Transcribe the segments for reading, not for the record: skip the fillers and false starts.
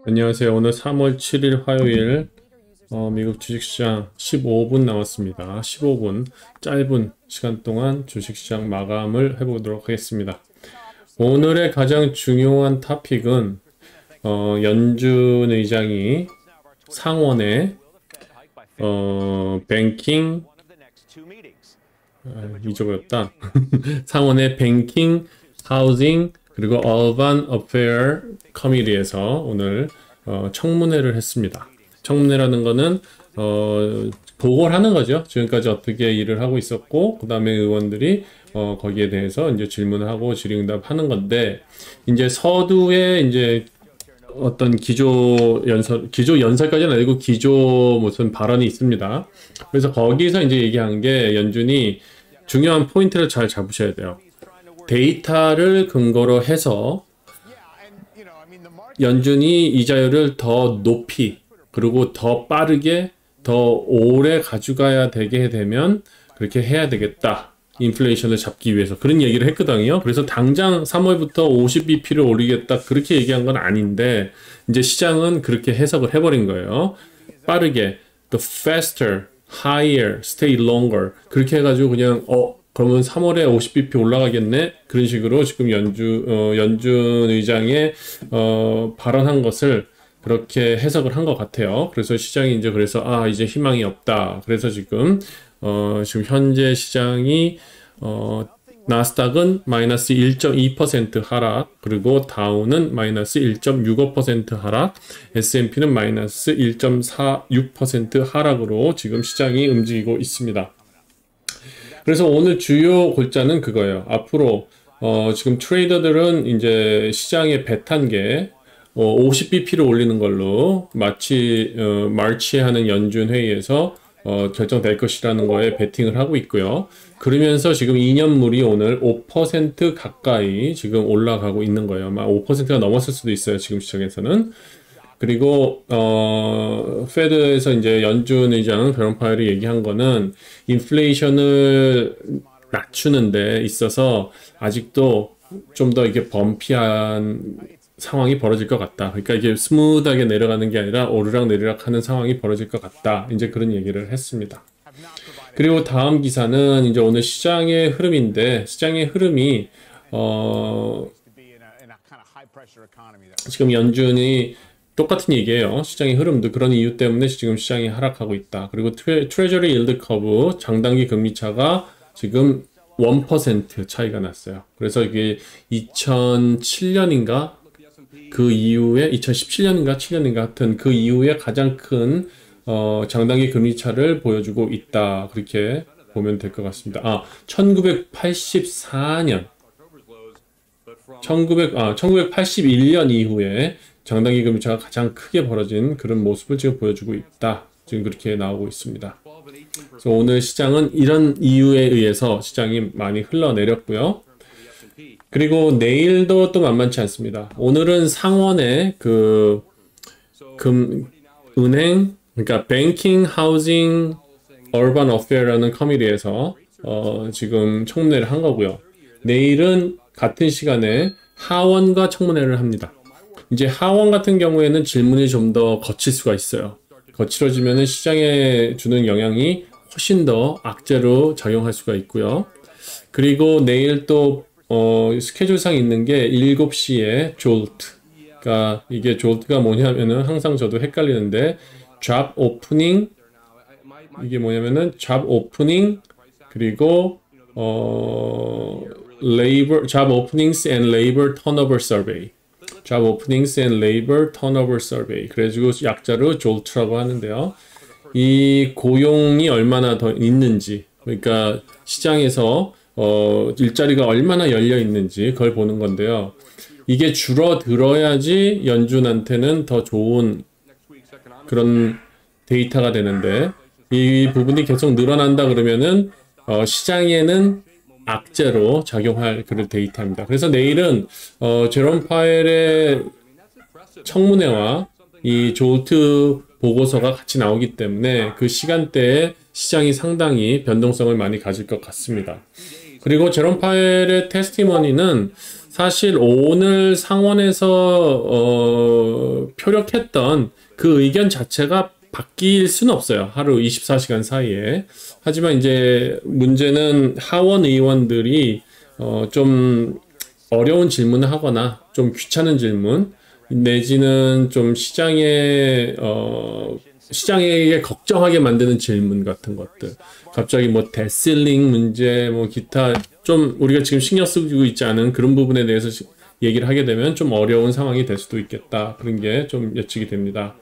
안녕하세요. 오늘 3월 7일 화요일 미국 주식시장 15분 남았습니다. 15분 짧은 시간 동안 주식시장 마감을 해보도록 하겠습니다. 오늘의 가장 중요한 토픽은 연준 의장이 상원의 뱅킹 잊어버렸다. 상원의 뱅킹, 하우징 그리고 Urban Affair Committee에서 오늘 청문회를 했습니다. 청문회라는 거는 보고를 하는 거죠. 지금까지 어떻게 일을 하고 있었고, 그 다음에 의원들이 거기에 대해서 이제 질문하고 질의응답하는 건데, 이제 서두에 이제 어떤 기조 연설까지는 아니고 기조 무슨 발언이 있습니다. 그래서 거기서 이제 얘기한 게 연준이 중요한 포인트를 잘 잡으셔야 돼요. 데이터를 근거로 해서 연준이 이자율을 더 높이 그리고 더 빠르게 더 오래 가져가야 되게 되면 그렇게 해야 되겠다. 인플레이션을 잡기 위해서 그런 얘기를 했거든요. 그래서 당장 3월부터 50bp를 올리겠다 그렇게 얘기한 건 아닌데 이제 시장은 그렇게 해석을 해버린 거예요. 빠르게 the faster, higher, stay longer 그렇게 해가지고 그냥 그러면 3월에 50bp 올라가겠네? 그런 식으로 지금 연준 의장의 발언한 것을 그렇게 해석을 한 것 같아요. 그래서 시장이 이제 그래서 이제 희망이 없다. 그래서 지금 현재 시장이 나스닥은 마이너스 1.2% 하락, 그리고 다우는 마이너스 1.65% 하락, S&P는 마이너스 1.46% 하락으로 지금 시장이 움직이고 있습니다. 그래서 오늘 주요 골자는 그거예요. 앞으로 지금 트레이더들은 이제 시장에 배탄 게 50bp를 올리는 걸로 마치하는 연준 회의에서 결정될 것이라는 거에 베팅을 하고 있고요. 그러면서 지금 2년물이 오늘 5% 가까이 지금 올라가고 있는 거예요. 아마 5%가 넘었을 수도 있어요. 지금 시장에서는. 그리고 페드에서 이제 연준 의장 베런 파웰이 얘기한 거는 인플레이션을 낮추는 데 있어서 아직도 좀 더 이게 범피한 상황이 벌어질 것 같다. 그러니까 이게 스무드하게 내려가는 게 아니라 오르락 내리락 하는 상황이 벌어질 것 같다. 이제 그런 얘기를 했습니다. 그리고 다음 기사는 이제 오늘 시장의 흐름인데, 시장의 흐름이 지금 연준이 똑같은 얘기예요. 시장의 흐름도 그런 이유 때문에 지금 시장이 하락하고 있다. 그리고 트레저리 일드 커브 장단기 금리 차가 지금 1% 차이가 났어요. 그래서 이게 2007년인가 그 이후에 2017년인가 7년인가 하여튼 그 이후에 가장 큰 장단기 금리 차를 보여주고 있다. 그렇게 보면 될 것 같습니다. 1981년 이후에 장단기 금리차가 가장 크게 벌어진 그런 모습을 지금 보여주고 있다. 지금 그렇게 나오고 있습니다. 그래서 오늘 시장은 이런 이유에 의해서 시장이 많이 흘러내렸고요. 그리고 내일도 또 만만치 않습니다. 오늘은 상원의 은행, 그러니까 Banking, Housing, Urban Affair라는 커미티에서 지금 청문회를 한 거고요. 내일은 같은 시간에 하원과 청문회를 합니다. 이제 하원 같은 경우에는 질문이 좀 더 거칠 수가 있어요. 거칠어지면은 시장에 주는 영향이 훨씬 더 악재로 작용할 수가 있고요. 그리고 내일 또 스케줄상 있는 게 7시에 조르트. 그러니까 이게 조르트가 뭐냐면은 항상 저도 헷갈리는데 job opening 이게 뭐냐면은 job opening 그리고 job openings and labor turnover survey. job openings and labor turnover survey. 그래가지고 약자로 jolt라고 하는데요. 이 고용이 얼마나 더 있는지, 그러니까 시장에서 일자리가 얼마나 열려 있는지 그걸 보는 건데요. 이게 줄어들어야지 연준한테는 더 좋은 그런 데이터가 되는데 이 부분이 계속 늘어난다 그러면은 시장에는 악재로 작용할 그런 데이터입니다. 그래서 내일은 제롬 파웰의 청문회와 이 졸트 보고서가 같이 나오기 때문에 그 시간대에 시장이 상당히 변동성을 많이 가질 것 같습니다. 그리고 제롬 파웰의 테스티머니는 사실 오늘 상원에서 표력했던 그 의견 자체가 바뀔 수는 없어요. 하루 24시간 사이에. 하지만 이제 문제는 하원 의원들이 좀 어려운 질문을 하거나 좀 귀찮은 질문 내지는 좀 시장에게 걱정하게 만드는 질문 같은 것들. 갑자기 뭐 데실링 문제, 뭐 기타 좀 우리가 지금 신경 쓰고 있지 않은 그런 부분에 대해서 얘기를 하게 되면 좀 어려운 상황이 될 수도 있겠다. 그런 게 좀 예측이 됩니다.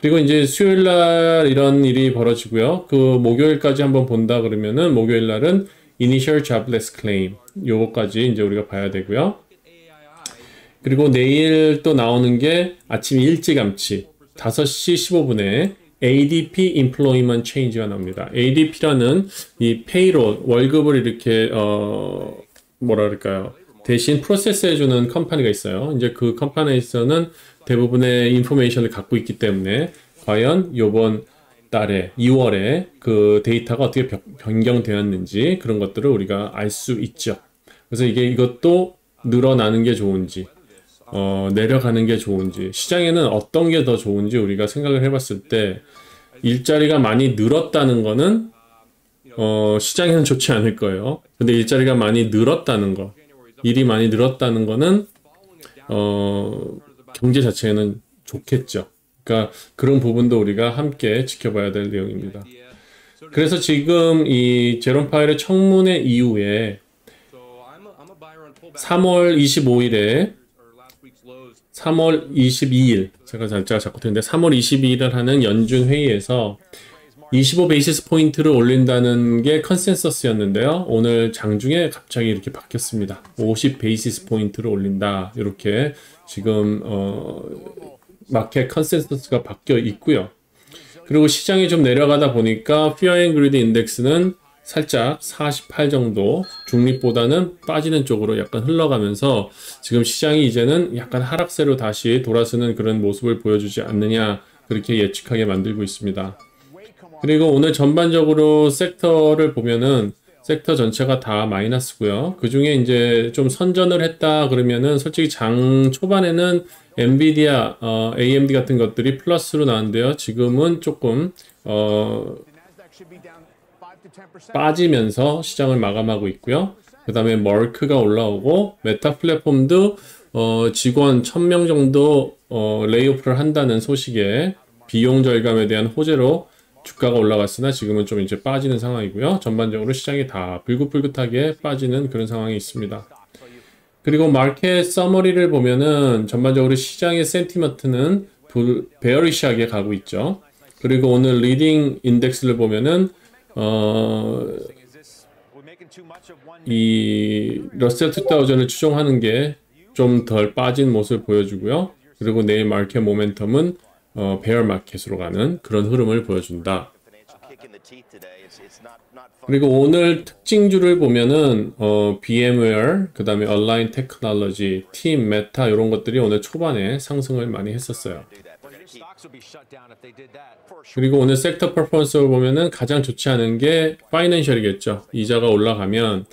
그리고 이제 수요일 날 이런 일이 벌어지고요. 그 목요일까지 한번 본다 그러면은 목요일 날은 Initial Jobless Claim 요거까지 이제 우리가 봐야 되고요. 그리고 내일 또 나오는 게 아침 일찌감치 5시 15분에 ADP Employment Change가 나옵니다. ADP라는 이 페이롤 월급을 이렇게 뭐라 그럴까요? 대신 프로세스 해주는 컴퍼니가 있어요. 이제 그 컴퍼니에서는 대부분의 인포메이션을 갖고 있기 때문에 과연 요번 달에 2월에 그 데이터가 어떻게 변경되었는지 그런 것들을 우리가 알 수 있죠. 그래서 이것도 늘어나는 게 좋은지 내려가는 게 좋은지 시장에는 어떤 게 더 좋은지 우리가 생각을 해봤을 때 일자리가 많이 늘었다는 거는 시장에는 좋지 않을 거예요. 근데 일자리가 많이 늘었다는 거 일이 많이 늘었다는 거는 경제 자체에는 좋겠죠. 그러니까 그런 부분도 우리가 함께 지켜봐야 될 내용입니다. 그래서 지금 이 제롬 파웰의 청문회 이후에 3월 25일에 3월 22일 제가 자꾸 듣는데 3월 22일을 하는 연준 회의에서 25 베이시스 포인트를 올린다는 게 컨센서스였는데요. 오늘 장중에 갑자기 이렇게 바뀌었습니다. 50 베이시스 포인트를 올린다. 이렇게 지금 마켓 컨센서스가 바뀌어 있고요. 그리고 시장이 좀 내려가다 보니까 Fear and Greed 인덱스는 살짝 48 정도 중립보다는 빠지는 쪽으로 약간 흘러가면서 지금 시장이 이제는 약간 하락세로 다시 돌아서는 그런 모습을 보여주지 않느냐 그렇게 예측하게 만들고 있습니다. 그리고 오늘 전반적으로 섹터를 보면은 섹터 전체가 다 마이너스고요. 그 중에 이제 좀 선전을 했다 그러면은 솔직히 장 초반에는 엔비디아, AMD 같은 것들이 플러스로 나왔는데요. 지금은 조금 빠지면서 시장을 마감하고 있고요. 그 다음에 머크가 올라오고 메타 플랫폼도 직원 1000명 정도 레이오프를 한다는 소식에 비용 절감에 대한 호재로 주가가 올라갔으나 지금은 좀 이제 빠지는 상황이고요. 전반적으로 시장이 다 불긋불긋하게 빠지는 그런 상황이 있습니다. 그리고 마켓 서머리를 보면은 전반적으로 시장의 센티먼트는 베어리시하게 가고 있죠. 그리고 오늘 리딩 인덱스를 보면은 이 러셀 2000을 추종하는 게 좀 덜 빠진 모습을 보여주고요. 그리고 내일 마켓 모멘텀은 베어 마켓으로 가는 그런 흐름을 보여준다. 그리고 오늘 특징주를 보면은 VMware, 그 다음에 Align Technology, 팀, 메타 이런 것들이 오늘 초반에 상승을 많이 했었어요. 그리고 오늘 섹터 퍼포먼스를 보면은 가장 좋지 않은 게 파이낸셜이겠죠. 이자가 올라가면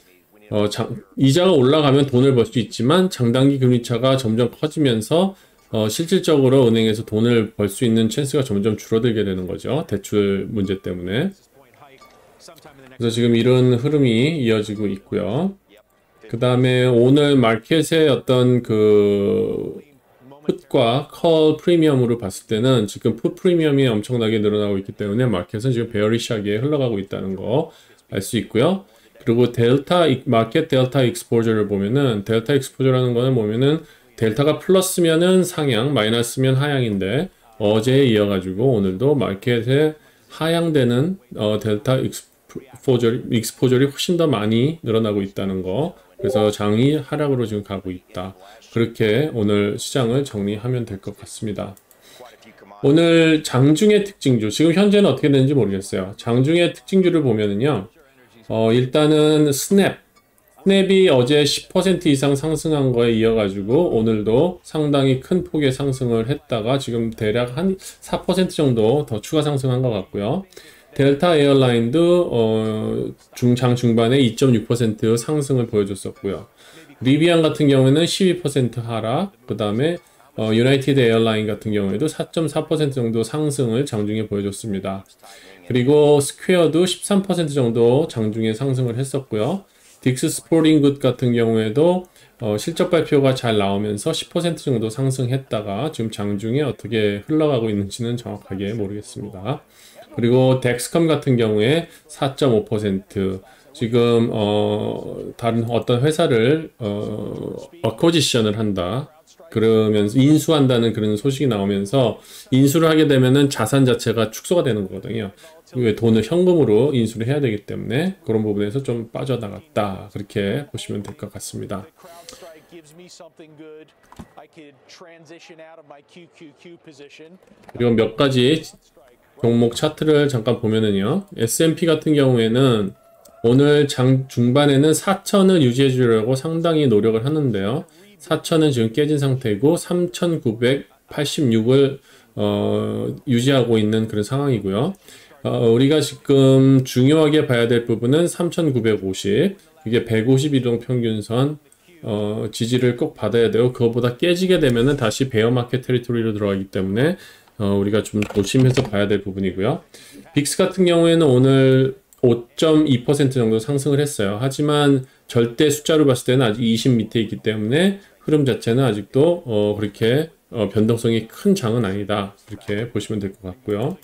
이자가 올라가면 돈을 벌 수 있지만 장단기 금리차가 점점 커지면서 실질적으로 은행에서 돈을 벌 수 있는 찬스가 점점 줄어들게 되는 거죠. 대출 문제 때문에. 그래서 지금 이런 흐름이 이어지고 있고요. 그 다음에 오늘 마켓의 어떤 그 풋과 컬 프리미엄으로 봤을 때는 지금 풋 프리미엄이 엄청나게 늘어나고 있기 때문에 마켓은 지금 베어리시하게 흘러가고 있다는 거 알 수 있고요. 그리고 마켓 델타 익스포저를 보면은 델타 익스포저라는 거는 보면은 델타가 플러스면은 상향, 마이너스면 하향인데 어제에 이어가지고 오늘도 마켓에 하향되는 델타 익스포저리 훨씬 더 많이 늘어나고 있다는 거. 그래서 장이 하락으로 지금 가고 있다. 그렇게 오늘 시장을 정리하면 될 것 같습니다. 오늘 장중의 특징주, 지금 현재는 어떻게 되는지 모르겠어요. 장중의 특징주를 보면은요, 일단은 스냅이 어제 10% 이상 상승한 거에 이어가지고 오늘도 상당히 큰 폭의 상승을 했다가 지금 대략 한 4% 정도 더 추가 상승한 것 같고요. 델타 에어라인도 중장 중반에 2.6% 상승을 보여줬었고요. 리비안 같은 경우에는 12% 하락, 그 다음에 유나이티드 에어라인 같은 경우에도 4.4% 정도 상승을 장중에 보여줬습니다. 그리고 스퀘어도 13% 정도 장중에 상승을 했었고요. 딕스 스포팅 굿 같은 경우에도 실적 발표가 잘 나오면서 10% 정도 상승했다가 지금 장중에 어떻게 흘러가고 있는지는 정확하게 모르겠습니다. 그리고 덱스컴 같은 경우에 4.5% 지금 다른 어떤 회사를 어코지션을 한다. 그러면서 인수한다는 그런 소식이 나오면서 인수를 하게 되면은 자산 자체가 축소가 되는 거거든요. 왜 돈을 현금으로 인수를 해야 되기 때문에 그런 부분에서 좀 빠져나갔다. 그렇게 보시면 될 것 같습니다. 그리고 몇 가지 종목 차트를 잠깐 보면은요. S&P 같은 경우에는 오늘 장 중반에는 4천을 유지해 주려고 상당히 노력을 하는데요. 4천은 지금 깨진 상태이고 3,986을 유지하고 있는 그런 상황이고요. 우리가 지금 중요하게 봐야 될 부분은 3,950 이게 150일동 평균선 지지를 꼭 받아야 되고 그것보다 깨지게 되면은 다시 베어마켓 테리토리로 들어가기 때문에 우리가 좀 조심해서 봐야 될 부분이고요. 빅스 같은 경우에는 오늘 5.2% 정도 상승을 했어요. 하지만 절대 숫자로 봤을 때는 아직 20 밑에 있기 때문에 흐름 자체는 아직도 그렇게 변동성이 큰 장은 아니다. 이렇게 보시면 될 것 같고요.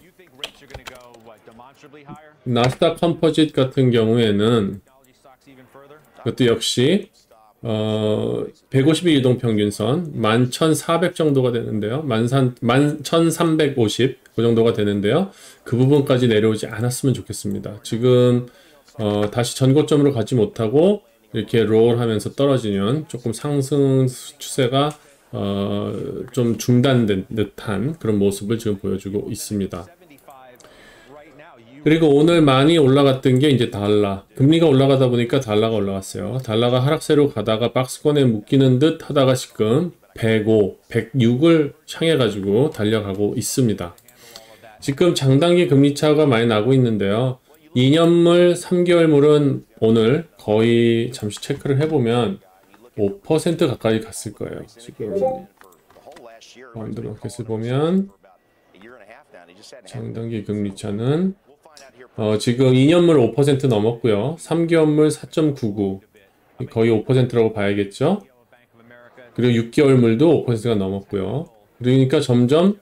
나스닥 컴포짓 같은 경우에는 이것도 역시 150일 이동평균선 11,400 정도가 되는데요. 11,350 그 정도가 되는데요. 그 부분까지 내려오지 않았으면 좋겠습니다. 지금 다시 전고점으로 가지 못하고 이렇게 롤하면서 떨어지면 조금 상승 추세가 좀 중단된 듯한 그런 모습을 지금 보여주고 있습니다. 그리고 오늘 많이 올라갔던 게 이제 달러. 금리가 올라가다 보니까 달러가 올라갔어요. 달러가 하락세로 가다가 박스권에 묶이는 듯 하다가 지금 105, 106을 향해 가지고 달려가고 있습니다. 지금 장단기 금리 차가 많이 나고 있는데요. 2년물, 3개월물은 오늘 거의 잠시 체크를 해보면 5% 가까이 갔을 거예요. 지금 마운드마켓을 보면 장단기 금리 차는 지금 2년물 5% 넘었고요. 3개월물 4.99 거의 5%라고 봐야겠죠. 그리고 6개월물도 5%가 넘었고요. 그러니까 점점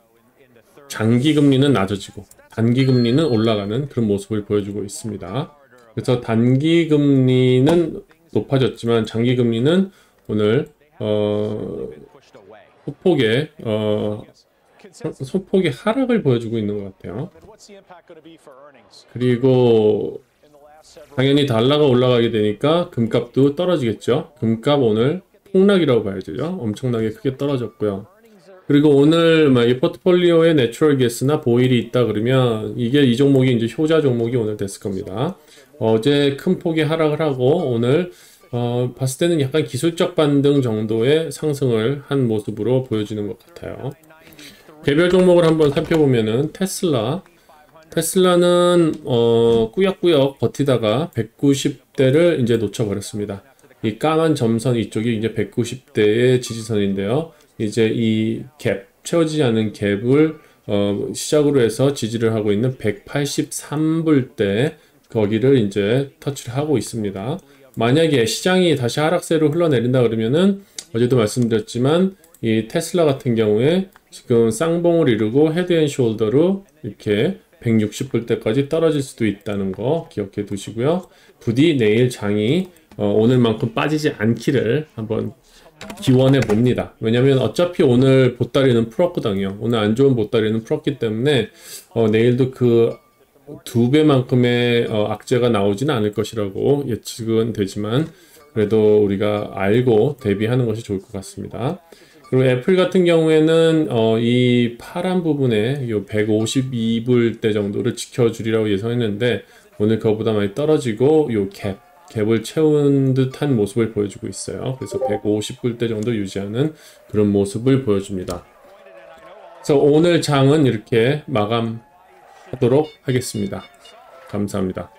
장기금리는 낮아지고 단기금리는 올라가는 그런 모습을 보여주고 있습니다. 그래서 단기금리는 높아졌지만 장기금리는 오늘 소폭의 하락을 보여주고 있는 것 같아요. 그리고 당연히 달러가 올라가게 되니까 금값도 떨어지겠죠. 금값 오늘 폭락이라고 봐야 되죠. 엄청나게 크게 떨어졌고요. 그리고 오늘 이 포트폴리오에 내추럴 가스나 보일이 있다 그러면 이게 이 종목이 이제 효자 종목이 오늘 됐을 겁니다. 어제 큰 폭의 하락을 하고 오늘 봤을 때는 약간 기술적 반등 정도의 상승을 한 모습으로 보여지는 것 같아요. 개별 종목을 한번 살펴보면은 테슬라는 꾸역꾸역 버티다가 190대를 이제 놓쳐버렸습니다. 이 까만 점선 이쪽이 이제 190대의 지지선인데요. 이제 이 갭, 채워지지 않은 갭을 시작으로 해서 지지를 하고 있는 183불대 거기를 이제 터치를 하고 있습니다. 만약에 시장이 다시 하락세로 흘러내린다 그러면은 어제도 말씀드렸지만 이 테슬라 같은 경우에 지금 쌍봉을 이루고 헤드앤숄더로 이렇게 160불대까지 떨어질 수도 있다는 거 기억해 두시고요. 부디 내일 장이 오늘만큼 빠지지 않기를 한번 기원해 봅니다. 왜냐면 어차피 오늘 보따리는 풀었거든요. 오늘 안 좋은 보따리는 풀었기 때문에 내일도 그 2배만큼의 악재가 나오지는 않을 것이라고 예측은 되지만 그래도 우리가 알고 대비하는 것이 좋을 것 같습니다. 그리고 애플 같은 경우에는 이 파란 부분에 요 152불대 정도를 지켜주리라고 예상했는데 오늘 그거보다 많이 떨어지고 요 갭을 채운 듯한 모습을 보여주고 있어요. 그래서 150불대 정도 유지하는 그런 모습을 보여줍니다. 그래서 오늘 장은 이렇게 마감하도록 하겠습니다. 감사합니다.